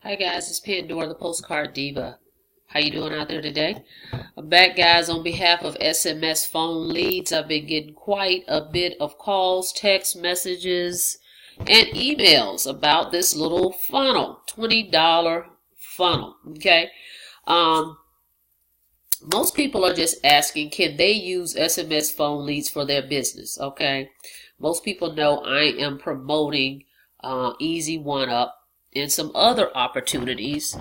Hi guys, it's Pandora, the Postcard Diva. How you doing out there today? I'm back, guys, on behalf of SMS Phone Leads. I've been getting quite a bit of calls, text messages, and emails about this little funnel, $20 funnel, okay? Most people are just asking, can they use SMS Phone Leads for their business, okay? Most people know I am promoting Easy One Up and some other opportunities,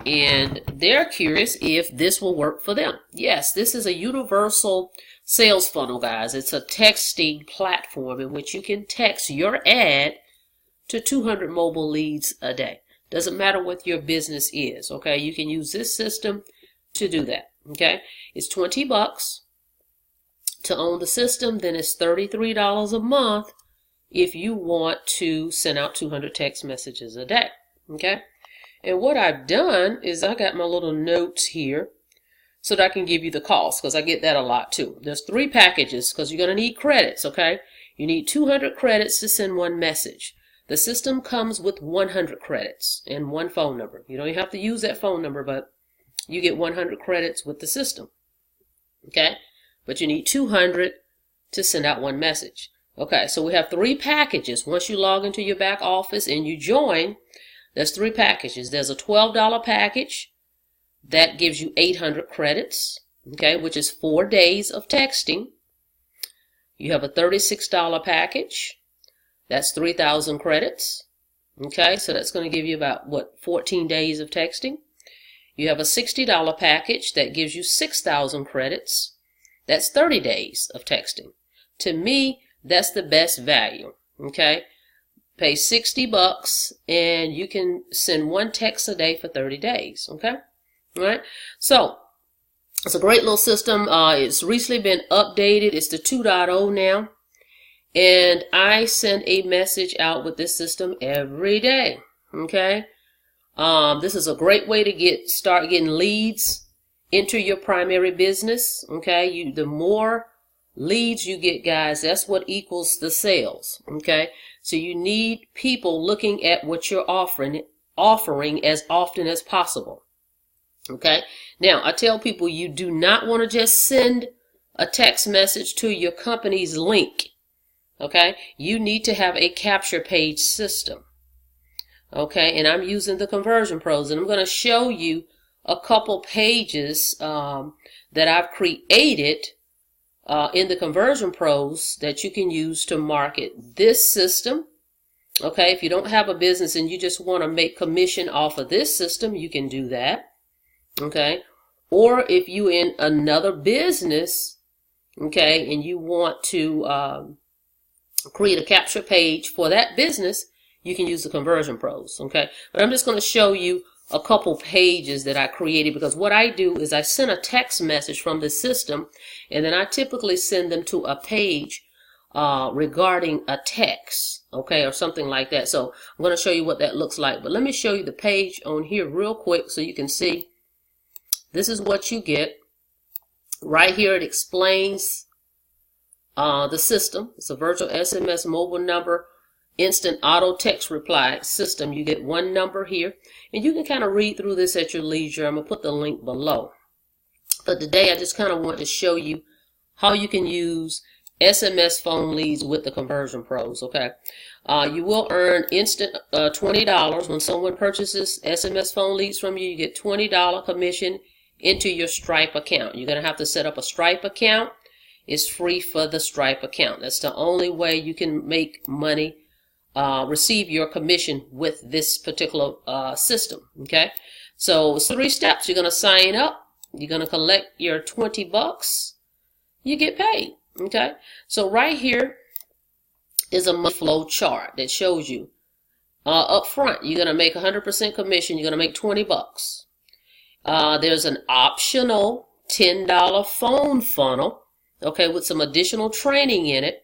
and they're curious if this will work for them. Yes, this is a universal sales funnel, guys. It's a texting platform in which you can text your ad to 200 mobile leads a day. Doesn't matter what your business is, okay? You can use this system to do that, okay? It's $20 to own the system, then it's $33 a month if you want to send out 200 text messages a day, okay? And what I've done is I got my little notes here so that I can give you the cost, because I get that a lot too. There's 3 packages because you're going to need credits, okay? You need 200 credits to send one message. The system comes with 100 credits and one phone number. You don't even have to use that phone number, but you get 100 credits with the system, okay? But you need 200 to send out one message. Okay, so we have 3 packages. Once you log into your back office and you join, there's 3 packages. There's a $12 package that gives you 800 credits, okay, which is 4 days of texting. You have a $36 package. That's 3,000 credits, okay, so that's going to give you about, 14 days of texting. You have a $60 package that gives you 6,000 credits. That's 30 days of texting. To me, that's the best value, okay? Pay $60 and you can send 1 text a day for 30 days, okay? All right, so it's a great little system. It's recently been updated. It's the 2.0 now. And I send a message out with this system every day, okay? This is a great way to start getting leads into your primary business, okay? The more leads you get, guys, that's what equals the sales, okay? So you need people looking at what you're offering as often as possible, okay? Now, I tell people you do not want to just send a text message to your company's link, okay? You need to have a capture page system, okay? And I'm using the Conversion Pros, and I'm going to show you a couple pages that I've created in the Conversion Pros that you can use to market this system. Okay, if you don't have a business and you just want to make commission off of this system, you can do that. Okay, or if you in another business, okay, and you want to create a capture page for that business, you can use the Conversion Pros. Okay, but I'm just going to show you a couple pages that I created, because what I do is I send a text message from the system, and then I typically send them to a page regarding a text, okay, or something like that. So I'm going to show you what that looks like, but let me show you the page on here real quick so you can see. This is what you get. Right here it explains the system. It's a virtual SMS mobile number instant auto text reply system. You get 1 number here, and you can kind of read through this at your leisure. I'm going to put the link below. But today I just kind of want to show you how you can use SMS Phone Leads with the Conversion Pros, okay? You will earn instant $20 when someone purchases SMS Phone Leads from you. You get $20 commission into your Stripe account. You're going to have to set up a Stripe account. It's free for the Stripe account. That's the only way you can make money, receive your commission with this particular system, okay? So it's 3 steps. You're going to sign up. You're going to collect your $20. You get paid, okay? So right here is a money flow chart that shows you up front, you're going to make 100% commission. You're going to make $20. There's an optional $10 phone funnel, okay, with some additional training in it.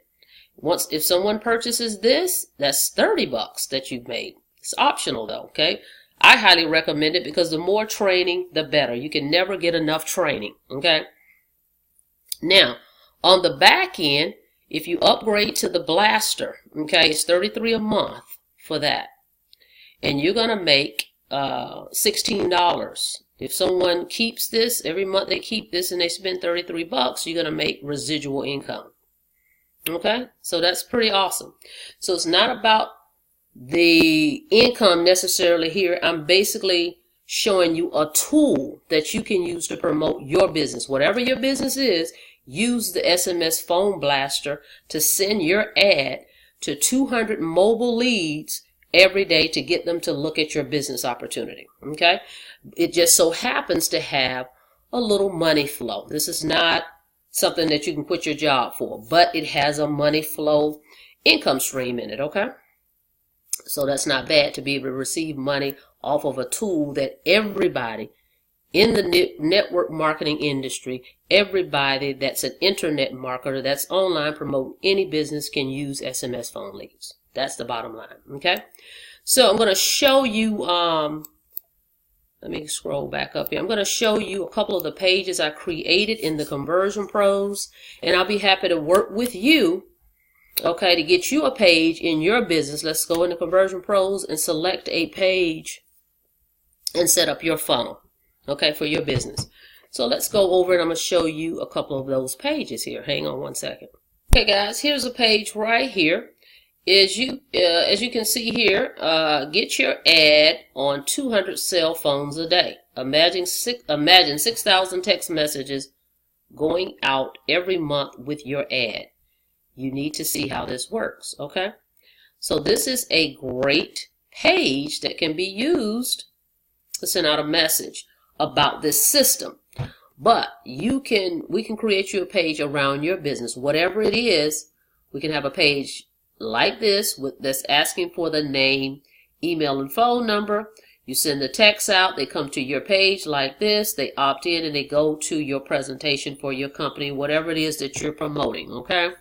If someone purchases this, that's $30 that you've made. It's optional though, okay? I highly recommend it because the more training, the better. You can never get enough training, okay? Now, on the back end, if you upgrade to the Blaster, okay, it's $33 a month for that. And you're going to make $16. If someone keeps this, every month they keep this and they spend $33, you're going to make residual income. Okay, so that's pretty awesome. So it's not about the income necessarily here. I'm basically showing you a tool that you can use to promote your business. Whatever your business is, use the SMS phone blaster to send your ad to 200 mobile leads every day to get them to look at your business opportunity. Okay, it just so happens to have a little money flow. This is not something that you can quit your job for, but it has a money flow income stream in it. Okay, so that's not bad to be able to receive money off of a tool that everybody in the network marketing industry, everybody that's an internet marketer, that's online promoting any business, can use SMS phone leads. That's the bottom line. Okay, so I'm going to show you, let me scroll back up here. I'm going to show you a couple of the pages I created in the Conversion Pros, and I'll be happy to work with you, okay, to get you a page in your business. Let's go into Conversion Pros and select a page and set up your funnel, okay, for your business. So let's go over and I'm going to show you a couple of those pages here. Hang on one second. Okay, guys, here's a page right here. As you can see here, get your ad on 200 cell phones a day. Imagine 6,000 text messages going out every month with your ad. You need to see how this works, okay? So this is a great page that can be used to send out a message about this system. But we can create you a page around your business. Whatever it is, we can have a page like this that's asking for the name, email, and phone number. You send the text out, they come to your page like this, they opt in and they go to your presentation for your company, whatever it is that you're promoting, okay?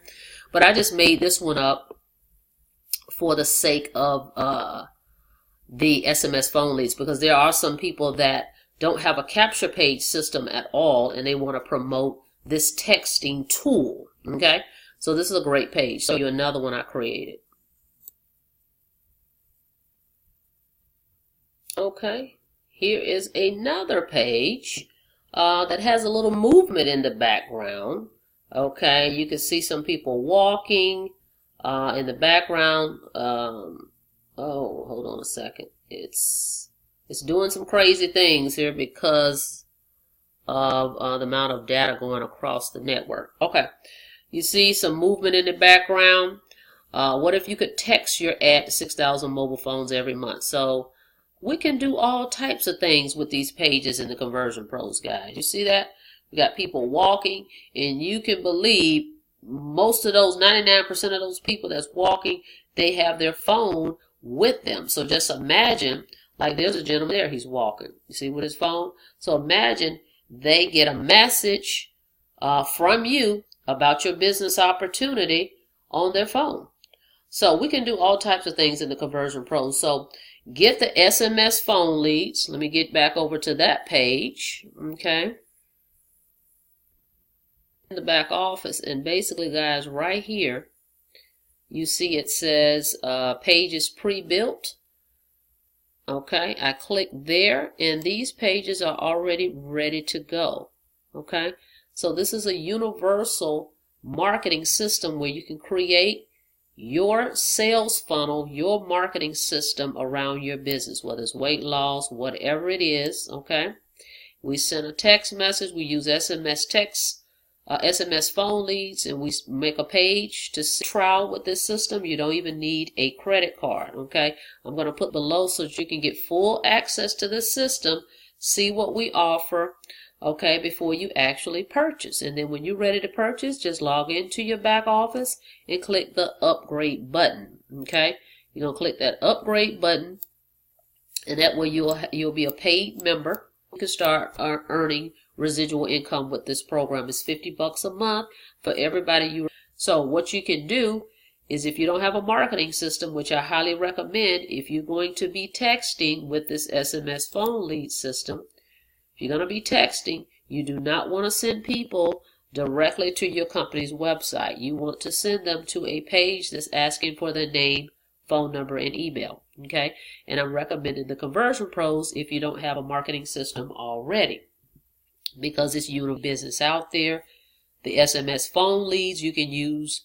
But I just made this one up for the sake of the SMS phone leads, because there are some people that don't have a capture page system at all and they want to promote this texting tool, okay? So this is a great page. So you another one I created. Okay, here is another page that has a little movement in the background. Okay, you can see some people walking in the background. Oh, hold on a second. It's doing some crazy things here because of the amount of data going across the network. Okay. You see some movement in the background. What if you could text your ad to 6,000 mobile phones every month? So we can do all types of things with these pages in the Conversion Pros, guys. You see that? We got people walking, and you can believe most of those, 99% of those people that's walking, they have their phone with them. So just imagine, like there's a gentleman there, he's walking. You see with his phone? So imagine they get a message from you about your business opportunity on their phone. So we can do all types of things in the Conversion Pros. So get the SMS phone leads. Let me get back over to that page. Okay. In the back office, and basically, guys, right here, you see it says pages pre-built. Okay, I click there, and these pages are already ready to go. Okay. So this is a universal marketing system where you can create your sales funnel, your marketing system around your business, whether it's weight loss, whatever it is, okay? We send a text message, we use SMS text, SMS phone leads, and we make a page to trial with this system. You don't even need a credit card, okay? I'm going to put below so that you can get full access to this system, see what we offer, okay, before you actually purchase. And then when you're ready to purchase, just log into your back office and click the upgrade button, okay? You're going to click that upgrade button, and that way you'll be a paid member. You can start earning residual income with this program. It's $50 a month for everybody. So what you can do is, if you don't have a marketing system, which I highly recommend, if you're going to be texting with this SMS phone lead system, if you're going to be texting, you do not want to send people directly to your company's website. You want to send them to a page that's asking for their name, phone number, and email. Okay, and I'm recommending the Conversion Pros if you don't have a marketing system already, because it's universal business out there. The SMS Phone Leads you can use,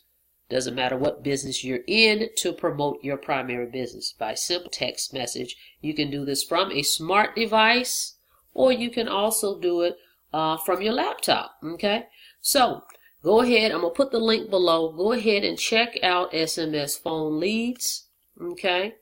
doesn't matter what business you're in, to promote your primary business by simple text message. You can do this from a smart device, or you can also do it from your laptop. Okay, so go ahead. I'm going to put the link below. Go ahead and check out SMS Phone Leads. Okay.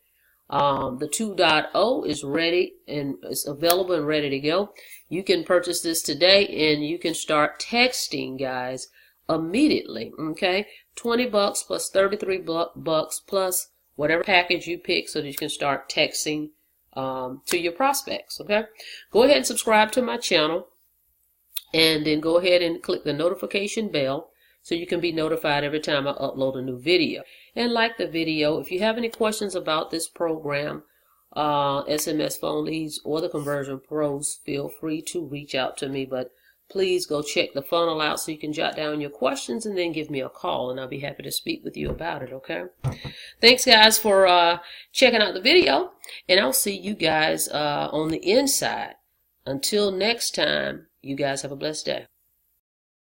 The 2.0 is ready and it's available and ready to go. You can purchase this today and you can start texting, guys, immediately. Okay, $20 plus 33 bucks plus whatever package you pick, so that you can start texting to your prospects. Okay, go ahead and subscribe to my channel, and then go ahead and click the notification bell so you can be notified every time I upload a new video. And like the video. If you have any questions about this program, SMS Phone Leads or the Conversion Pros, feel free to reach out to me. But please go check the funnel out so you can jot down your questions and then give me a call, and I'll be happy to speak with you about it. Okay. Thanks, guys, for checking out the video, and I'll see you guys on the inside. Until next time, you guys have a blessed day.